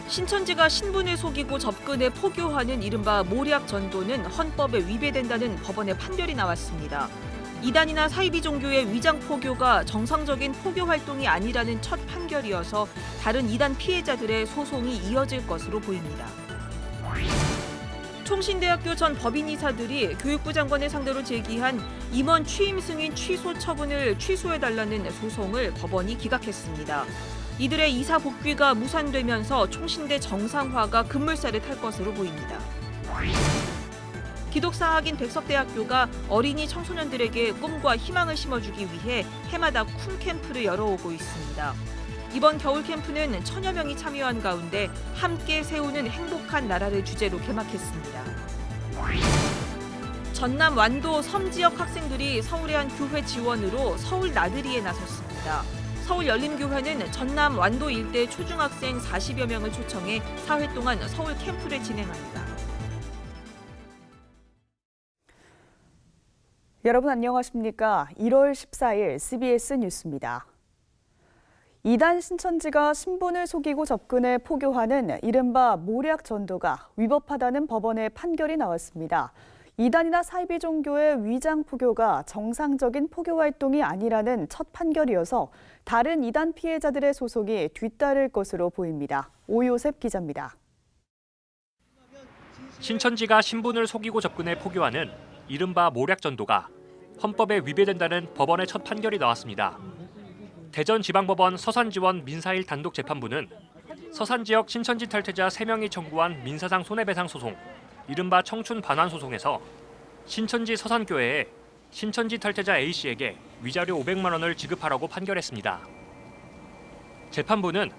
신천지가 신분을 속이고 접근해 포교하는 이른바 모략 전도는 헌법에 위배된다는 법원의 판결이 나왔습니다. 이단이나 사이비 종교의 위장 포교가 정상적인 포교 활동이 아니라는 첫 판결이어서 다른 이단 피해자들의 소송이 이어질 것으로 보입니다. 총신대학교 전 법인이사들이 교육부 장관을 상대로 제기한 임원 취임 승인 취소 처분을 취소해달라는 소송을 법원이 기각했습니다. 이들의 이사 복귀가 무산되면서 총신대 정상화가 급물살을 탈 것으로 보입니다. 기독사학인 백석대학교가 어린이 청소년들에게 꿈과 희망을 심어주기 위해 해마다 쿵 캠프를 열어오고 있습니다. 이번 겨울 캠프는 1000여 명이 참여한 가운데 함께 세우는 행복한 나라를 주제로 개막했습니다. 전남 완도 섬 지역 학생들이 서울의 한 교회 지원으로 서울 나들이에 나섰습니다. 서울열림교회는 전남 완도 일대 초중학생 40여 명을 초청해 사흘 동안 서울 캠프를 진행합니다. 여러분 안녕하십니까? 1월 14일 CBS 뉴스입니다. 이단 신천지가 신분을 속이고 접근해 포교하는 이른바 모략 전도가 위법하다는 법원의 판결이 나왔습니다. 이단이나 사이비 종교의 위장 포교가 정상적인 포교 활동이 아니라는 첫 판결이어서 다른 이단 피해자들의 소송이 뒤따를 것으로 보입니다. 오요셉 기자입니다. 신천지가 신분을 속이고 접근해 포교하는 이른바 모략 전도가 헌법에 위배된다는 법원의 첫 판결이 나왔습니다. 대전지방법원 서산지원 민사1 단독 재판부는 서산 지역 신천지 탈퇴자 3명이 청구한 민사상 손해배상 소송, 이른바 청춘 반환 소송에서 신천지 서산교회에 신천지 탈퇴자 A씨에게 위자료 500만 원을 지급하라고 판결했습니다. 재판부는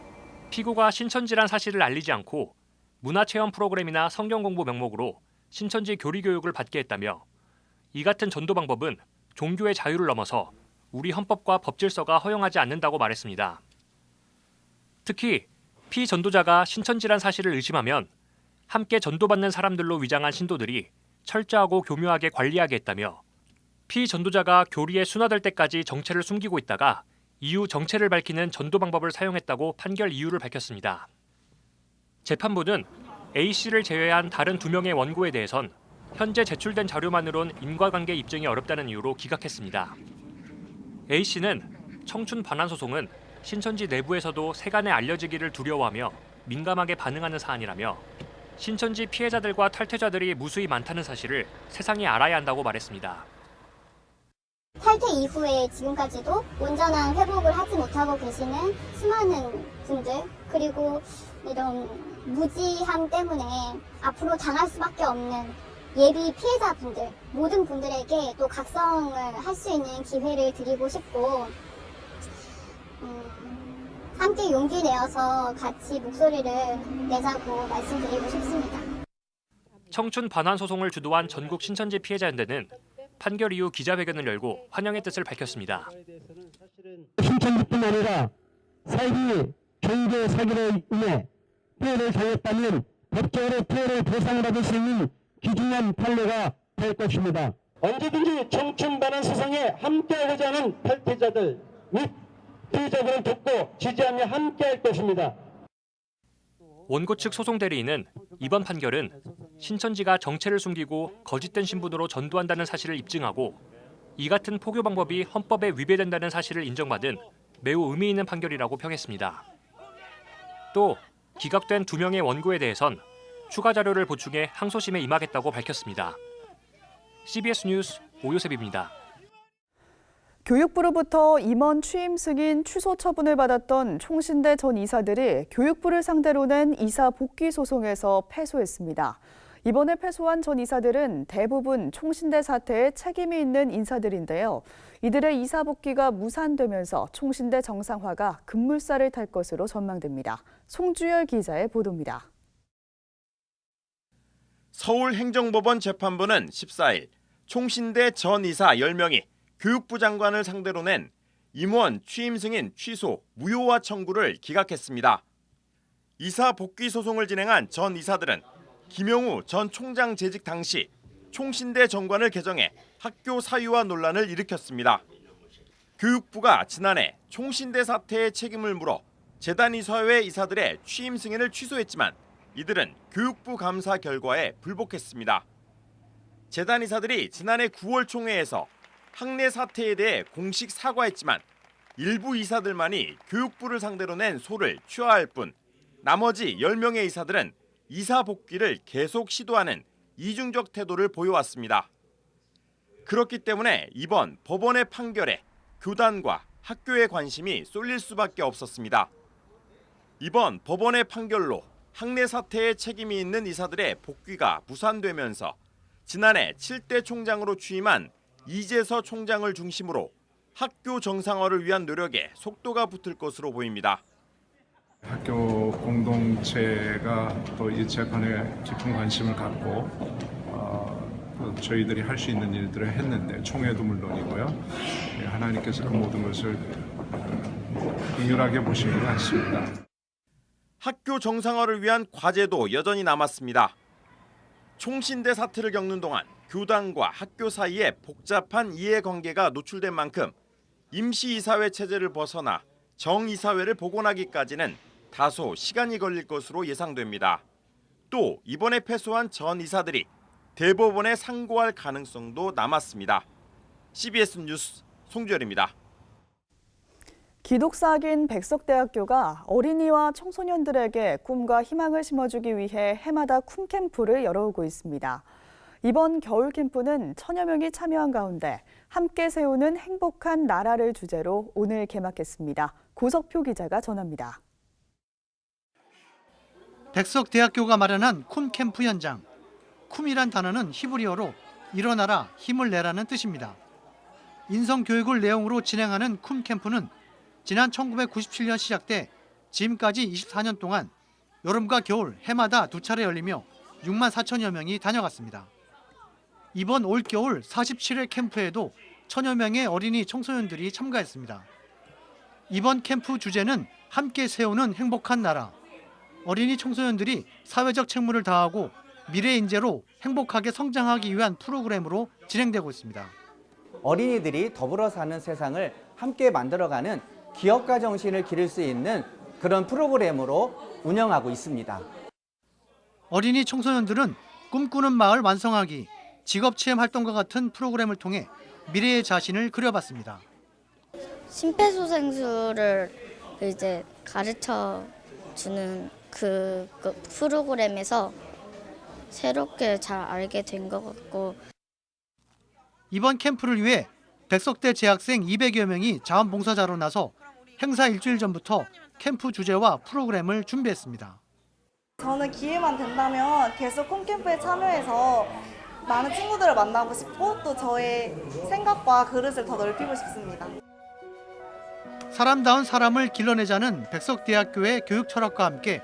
피고가 신천지란 사실을 알리지 않고 문화체험 프로그램이나 성경 공부 명목으로 신천지 교리 교육을 받게 했다며 이 같은 전도 방법은 종교의 자유를 넘어서 우리 헌법과 법질서가 허용하지 않는다고 말했습니다. 특히 피전도자가 신천지란 사실을 의심하면 함께 전도받는 사람들로 위장한 신도들이 철저하고 교묘하게 관리하게 했다며 피전도자가 교리에 순화될 때까지 정체를 숨기고 있다가 이후 정체를 밝히는 전도 방법을 사용했다고 판결 이유를 밝혔습니다. 재판부는 A씨를 제외한 다른 2명의 원고에 대해선 현재 제출된 자료만으론 인과관계 입증이 어렵다는 이유로 기각했습니다. A씨는 청춘 반환 소송은 신천지 내부에서도 세간에 알려지기를 두려워하며 민감하게 반응하는 사안이라며 신천지 피해자들과 탈퇴자들이 무수히 많다는 사실을 세상이 알아야 한다고 말했습니다. 탈퇴 이후에 지금까지도 온전한 회복을 하지 못하고 계시는 수많은 분들, 그리고 이런 무지함 때문에 앞으로 당할 수밖에 없는 예비 피해자분들, 모든 분들에게 또 각성을 할 수 있는 기회를 드리고 싶고, 함께 용기 내어서 같이 목소리를 내자고 말씀드리고 싶습니다. 청춘 반환 소송을 주도한 전국 신천지 피해자연대는 판결 이후 기자회견을 열고 환영의 뜻을 밝혔습니다. 신천지뿐 아니라 사이비 종교 사기로 인해 피해를 당했다면 법적으로 피해를 보상받을 수 있는 귀중한 판례가 될 것입니다. 언제든지 청춘 반환 소송에 함께하고자 하는 탈퇴자들 및 피해자들을 돕고 지지하며 함께할 것입니다. 원고 측 소송 대리인은 이번 판결은 신천지가 정체를 숨기고 거짓된 신분으로 전도한다는 사실을 입증하고 이 같은 포교 방법이 헌법에 위배된다는 사실을 인정받은 매우 의미 있는 판결이라고 평했습니다. 또 기각된 2명의 원고에 대해선 추가 자료를 보충해 항소심에 임하겠다고 밝혔습니다. CBS 뉴스 오요셉입니다. 교육부로부터 임원 취임 승인 취소 처분을 받았던 총신대 전 이사들이 교육부를 상대로 낸 이사 복귀 소송에서 패소했습니다. 이번에 패소한 전 이사들은 대부분 총신대 사태에 책임이 있는 인사들인데요. 이들의 이사 복귀가 무산되면서 총신대 정상화가 급물살을 탈 것으로 전망됩니다. 송주열 기자의 보도입니다. 서울행정법원 재판부는 14일 총신대 전 이사 10명이 교육부 장관을 상대로 낸 임원 취임 승인 취소 무효화 청구를 기각했습니다. 이사 복귀 소송을 진행한 전 이사들은 김영우 전 총장 재직 당시 총신대 정관을 개정해 학교 사유화 논란을 일으켰습니다. 교육부가 지난해 총신대 사태의 책임을 물어 재단 이사회 이사들의 취임 승인을 취소했지만 이들은 교육부 감사 결과에 불복했습니다. 재단 이사들이 지난해 9월 총회에서 학내 사태에 대해 공식 사과했지만 일부 이사들만이 교육부를 상대로 낸 소를 취하할 뿐 나머지 10명의 이사들은 이사 복귀를 계속 시도하는 이중적 태도를 보여왔습니다. 그렇기 때문에 이번 법원의 판결에 교단과 학교의 관심이 쏠릴 수밖에 없었습니다. 이번 법원의 판결로 학내 사태에 책임이 있는 이사들의 복귀가 무산되면서 지난해 7대 총장으로 취임한 이재서 총장을 중심으로 학교 정상화를 위한 노력에 속도가 붙을 것으로 보입니다. 학교 공동체가 또 이 재판에 깊은 관심을 갖고 또 저희들이 할 수 있는 일들을 했는데 총회도 물론이고요. 하나님께서 그 모든 것을 긍휼하게 보시는 것 같습니다. 학교 정상화를 위한 과제도 여전히 남았습니다. 총신대 사태를 겪는 동안 교단과 학교 사이에 복잡한 이해관계가 노출된 만큼 임시이사회 체제를 벗어나 정이사회를 복원하기까지는 다소 시간이 걸릴 것으로 예상됩니다. 또 이번에 패소한 전 이사들이 대법원에 상고할 가능성도 남았습니다. CBS 뉴스 송주열입니다. 기독사학인 백석대학교가 어린이와 청소년들에게 꿈과 희망을 심어주기 위해 해마다 쿰캠프를 열어오고 있습니다. 이번 겨울 캠프는 천여 명이 참여한 가운데 함께 세우는 행복한 나라를 주제로 오늘 개막했습니다. 고석표 기자가 전합니다. 백석대학교가 마련한 쿰캠프 현장. 쿰이란 단어는 히브리어로 일어나라, 힘을 내라는 뜻입니다. 인성교육을 내용으로 진행하는 쿰캠프는 지난 1997년 시작돼 지금까지 24년 동안 여름과 겨울 해마다 2차례 열리며 6만 4천여 명이 다녀갔습니다. 이번 올겨울 47회 캠프에도 천여 명의 어린이 청소년들이 참가했습니다. 이번 캠프 주제는 함께 세우는 행복한 나라. 어린이 청소년들이 사회적 책무를 다하고 미래 인재로 행복하게 성장하기 위한 프로그램으로 진행되고 있습니다. 어린이들이 더불어 사는 세상을 함께 만들어가는 기업가 정신을 기를 수 있는 그런 프로그램으로 운영하고 있습니다. 어린이 청소년들은 꿈꾸는 마을 완성하기, 직업체험 활동과 같은 프로그램을 통해 미래의 자신을 그려봤습니다. 심폐소생술을 이제 가르쳐 주는 그 프로그램에서 새롭게 잘 알게 된 것 같고, 이번 캠프를 위해 백석대 재학생 200여 명이 자원봉사자로 나서 행사 일주일 전부터 캠프 주제와 프로그램을 준비했습니다. 저는 기회만 된다면 계속 홈캠프에 참여해서 많은 친구들을 만나고 싶고 또 저의 생각과 그릇을 더 넓히고 싶습니다. 사람다운 사람을 길러내자는 백석대학교의 교육 철학과 함께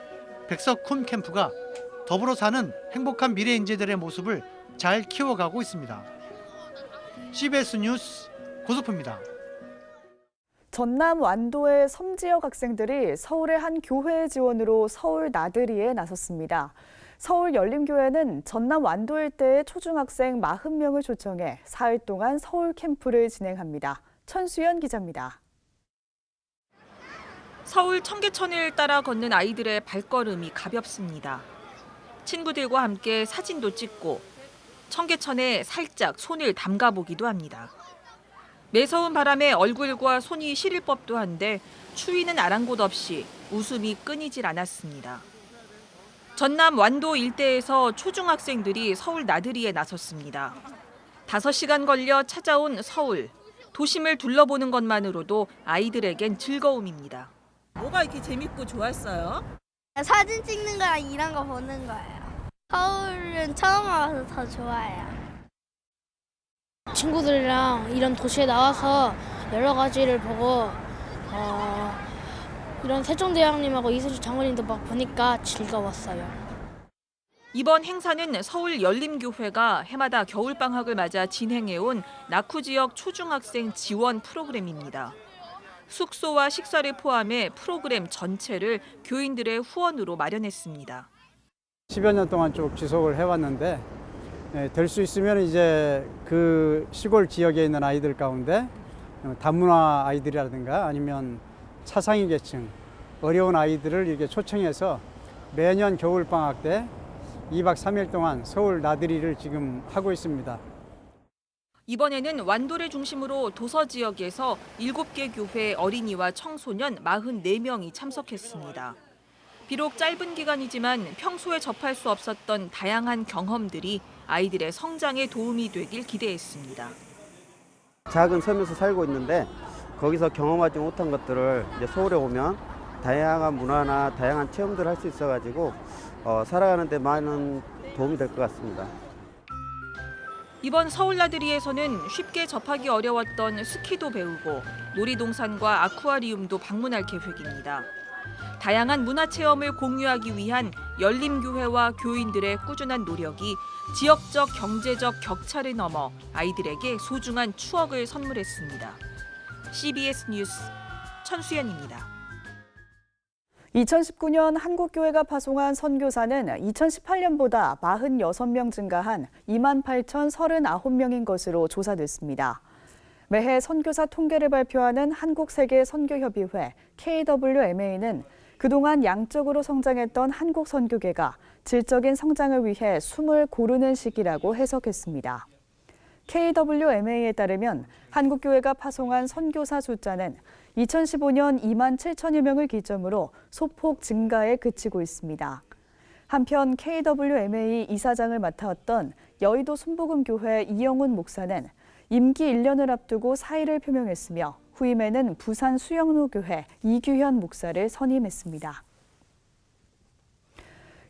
백석 쿰캠프가 더불어 사는 행복한 미래 인재들의 모습을 잘 키워가고 있습니다. CBS 뉴스 고석표입니다. 전남 완도의 섬 지역 학생들이 서울의 한 교회 지원으로 서울 나들이에 나섰습니다. 서울 열림교회는 전남 완도 일대의 초중학생 40명을 초청해 사흘 동안 서울 캠프를 진행합니다. 천수연 기자입니다. 서울 청계천을 따라 걷는 아이들의 발걸음이 가볍습니다. 친구들과 함께 사진도 찍고 청계천에 살짝 손을 담가보기도 합니다. 매서운 바람에 얼굴과 손이 시릴 법도 한데 추위는 아랑곳 없이 웃음이 끊이질 않았습니다. 전남 완도 일대에서 초중학생들이 서울 나들이에 나섰습니다. 5시간 걸려 찾아온 서울. 도심을 둘러보는 것만으로도 아이들에겐 즐거움입니다. 뭐가 이렇게 재밌고 좋았어요? 사진 찍는 거랑 이런 거 보는 거예요. 서울은 처음 와서 더 좋아요. 친구들이랑 이런 도시에 나와서 여러 가지를 보고 이런 세종대왕님하고 이순신 장군님도 막 보니까 즐거웠어요. 이번 행사는 서울 열림교회가 해마다 겨울방학을 맞아 진행해온 낙후 지역 초중학생 지원 프로그램입니다. 숙소와 식사를 포함해 프로그램 전체를 교인들의 후원으로 마련했습니다. 10여 년 동안 쭉 지속을 해왔는데 될 수 있으면 이제 그 시골 지역에 있는 아이들 가운데 다문화 아이들이라든가 아니면 차상위 계층 어려운 아이들을 이렇게 초청해서 매년 겨울방학 때 2박 3일 동안 서울 나들이를 지금 하고 있습니다. 이번에는 완도를 중심으로 도서 지역에서 7개 교회 어린이와 청소년 44명이 참석했습니다. 비록 짧은 기간이지만 평소에 접할 수 없었던 다양한 경험들이 아이들의 성장에 도움이 되길 기대했습니다. 작은 섬에서 살고 있는데 거기서 경험하지 못한 것들을 이제 서울에 오면 다양한 문화나 다양한 체험들을 할 수 있어가지고 살아가는 데 많은 도움이 될 것 같습니다. 이번 서울 나들이에서는 쉽게 접하기 어려웠던 스키도 배우고 놀이동산과 아쿠아리움도 방문할 계획입니다. 다양한 문화체험을 공유하기 위한 열림교회와 교인들의 꾸준한 노력이 지역적 경제적 격차를 넘어 아이들에게 소중한 추억을 선물했습니다. CBS 뉴스 천수연입니다. 2019년 한국교회가 파송한 선교사는 2018년보다 46명 증가한 28,039명인 것으로 조사됐습니다. 매해 선교사 통계를 발표하는 한국세계선교협의회 KWMA는 그동안 양적으로 성장했던 한국 선교계가 질적인 성장을 위해 숨을 고르는 시기라고 해석했습니다. KWMA에 따르면 한국교회가 파송한 선교사 숫자는 2015년 2만 7천여 명을 기점으로 소폭 증가에 그치고 있습니다. 한편 KWMA 이사장을 맡았던 여의도 순복음교회 이영훈 목사는 임기 1년을 앞두고 사의를 표명했으며 후임에는 부산 수영로교회 이규현 목사를 선임했습니다.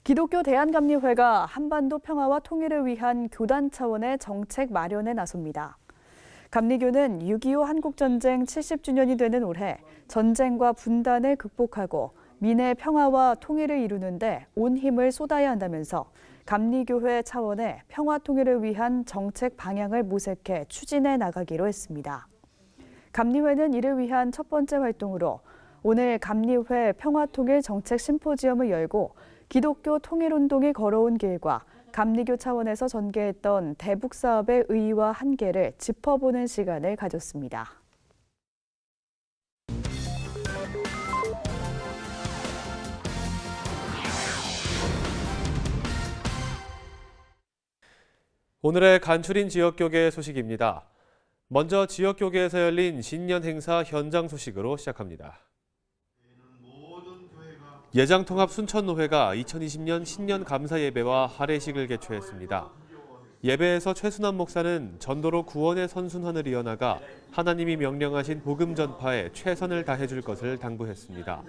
기독교 대한감리회가 한반도 평화와 통일을 위한 교단 차원의 정책 마련에 나섭니다. 감리교는 6.25 한국전쟁 70주년이 되는 올해 전쟁과 분단을 극복하고 민의 평화와 통일을 이루는 데 온 힘을 쏟아야 한다면서 감리교회 차원의 평화 통일을 위한 정책 방향을 모색해 추진해 나가기로 했습니다. 감리회는 이를 위한 첫 번째 활동으로 오늘 감리회 평화통일 정책 심포지엄을 열고 기독교 통일운동이 걸어온 길과 감리교 차원에서 전개했던 대북 사업의 의의와 한계를 짚어보는 시간을 가졌습니다. 오늘의 간추린 지역교계 소식입니다. 먼저 지역교계에서 열린 신년 행사 현장 소식으로 시작합니다. 예장통합 순천노회가 2020년 신년 감사 예배와 할애식을 개최했습니다. 예배에서 최순환 목사는 전도로 구원의 선순환을 이어나가 하나님이 명령하신 복음 전파에 최선을 다해줄 것을 당부했습니다.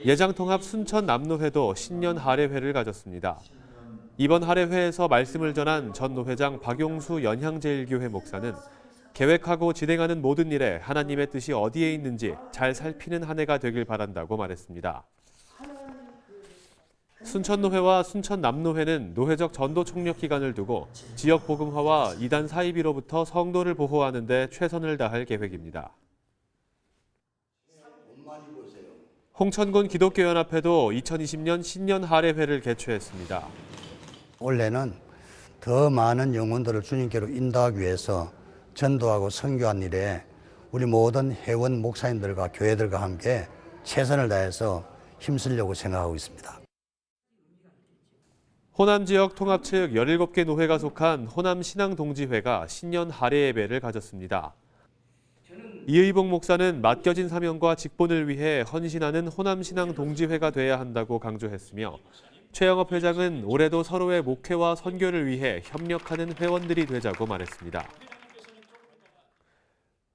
예장통합 순천남노회도 신년 할애회를 가졌습니다. 이번 할애회에서 말씀을 전한 전 노회장 박용수 연향제일교회 목사는 계획하고 진행하는 모든 일에 하나님의 뜻이 어디에 있는지 잘 살피는 한 해가 되길 바란다고 말했습니다. 순천노회와 순천남노회는 노회적 전도 총력 기간을 두고 지역 복음화와 이단 사이비로부터 성도를 보호하는 데 최선을 다할 계획입니다. 홍천군 기독교연합회도 2020년 신년 할애회를 개최했습니다. 올해는 더 많은 영혼들을 주님께로 인도하기 위해서 전도하고 선교한 일에 우리 모든 회원 목사님들과 교회들과 함께 최선을 다해서 힘쓰려고 생각하고 있습니다. 호남 지역 통합 측 17개 노회가 속한 호남신앙동지회가 신년 할애 예배를 가졌습니다. 이의복 목사는 맡겨진 사명과 직분을 위해 헌신하는 호남신앙동지회가 돼야 한다고 강조했으며 최영업 회장은 올해도 서로의 목회와 선교를 위해 협력하는 회원들이 되자고 말했습니다.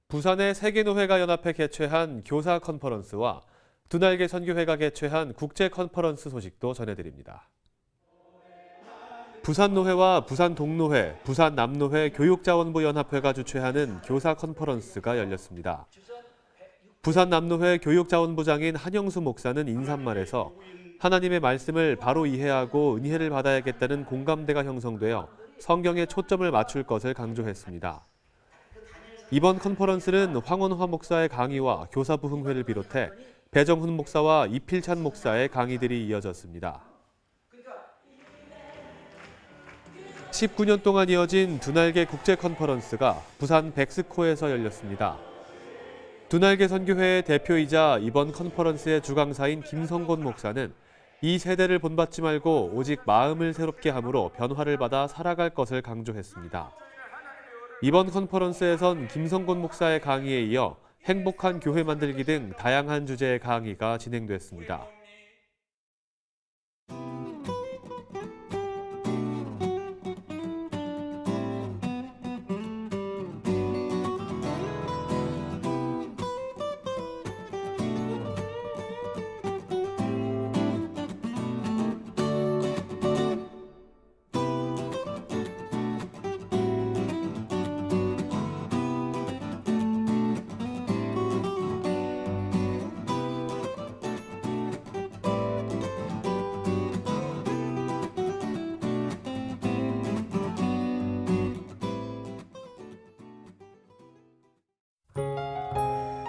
부산의 세계노회가 연합회 개최한 교사 컨퍼런스와 두날개 선교회가 개최한 국제 컨퍼런스 소식도 전해드립니다. 부산노회와 부산동노회, 부산남노회 교육자원부 연합회가 주최하는 교사 컨퍼런스가 열렸습니다. 부산남노회 교육자원부장인 한영수 목사는 인사말에서 하나님의 말씀을 바로 이해하고 은혜를 받아야겠다는 공감대가 형성되어 성경에 초점을 맞출 것을 강조했습니다. 이번 컨퍼런스는 황원화 목사의 강의와 교사부흥회를 비롯해 배정훈 목사와 이필찬 목사의 강의들이 이어졌습니다. 19년 동안 이어진 두날개 국제 컨퍼런스가 부산 백스코에서 열렸습니다. 두날개 선교회의 대표이자 이번 컨퍼런스의 주강사인 김성곤 목사는 이 세대를 본받지 말고 오직 마음을 새롭게 함으로 변화를 받아 살아갈 것을 강조했습니다. 이번 컨퍼런스에선 김성곤 목사의 강의에 이어 행복한 교회 만들기 등 다양한 주제의 강의가 진행됐습니다.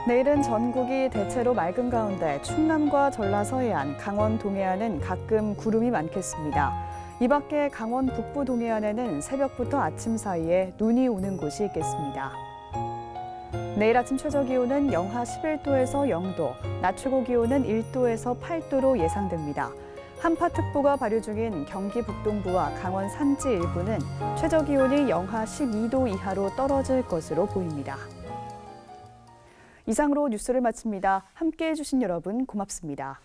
내일은 전국이 대체로 맑은 가운데 충남과 전라 서해안, 강원 동해안은 가끔 구름이 많겠습니다. 이 밖에 강원 북부 동해안에는 새벽부터 아침 사이에 눈이 오는 곳이 있겠습니다. 내일 아침 최저 기온은 영하 11도에서 0도, 낮 최고 기온은 1도에서 8도로 예상됩니다. 한파특보가 발효 중인 경기 북동부와 강원 산지 일부는 최저 기온이 영하 12도 이하로 떨어질 것으로 보입니다. 이상으로 뉴스를 마칩니다. 함께해 주신 여러분 고맙습니다.